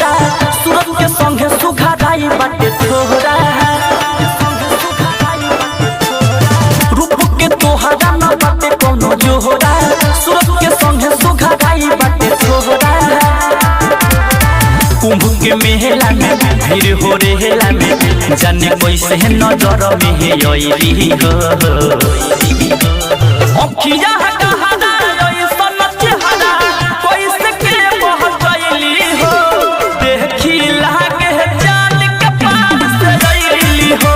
तोहरा सूरज के संगे सुघाराई बाटे तोहरा रूप के तोहरा न बाटे कोनो जोहरा सूरज के संगे सुघाराई बाटे तोहरा कुंभ के मेला में भीड़ हो रेला में जाने कैसे नजर में आईली हो अखिया कहाना ऐसन चेहरा कैसे के बहकैली हो देखी लागे जान के पार से गईली हो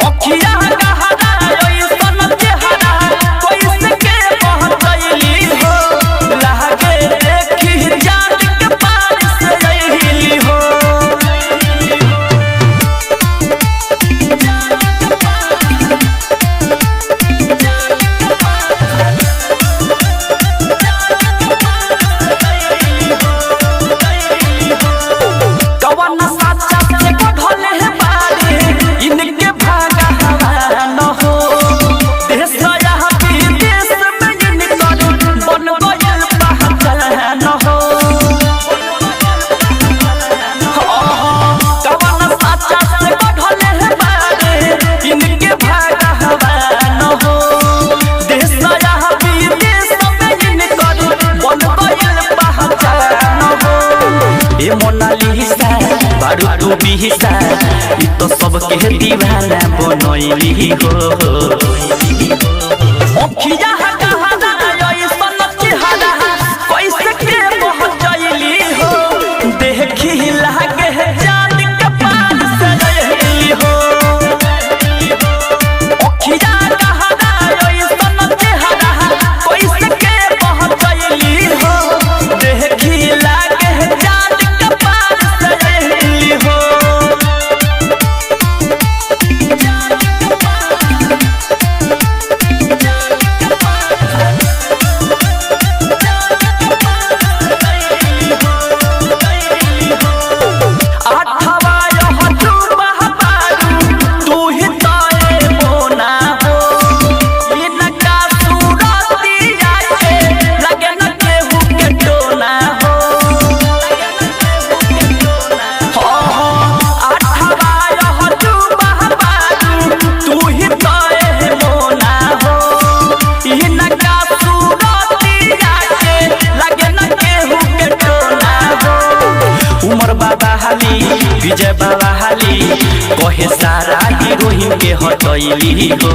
अखिया कहाना ऐसन चेहरा कैसे के बहकैली हो लागे देखी जान के पार से गईली हो मोनालिसा बारू तू बिहिसा ई तो सबके दीवाना बनैली हो अखिया कहाना ऐसन चेहरा कैसे के बहकैली हो देखी लागे जान के पार से गईली हो अखिया कहाना ऐसन चेहरा कैसे के बहकैली हो देखी लागे जान उमर बाबा हाली विजय बाबा हाली कहे सारा हीरोइन के हटैली हो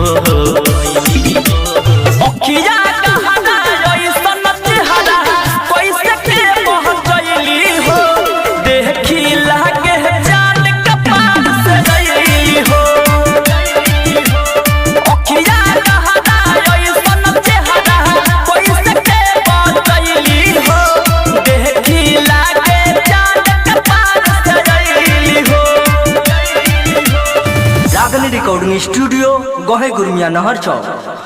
अखिया कहाना ऐसन चेहरा कैसे के बहकैली हो देखी लागे जान के पार से गईली हो अखिया कहाना ऐसन चेहरा कैसे के बहकैली हो देखी लागे रागनी रिकॉर्डिंग स्टूडियो गोहे गुरमिया नहर चौक।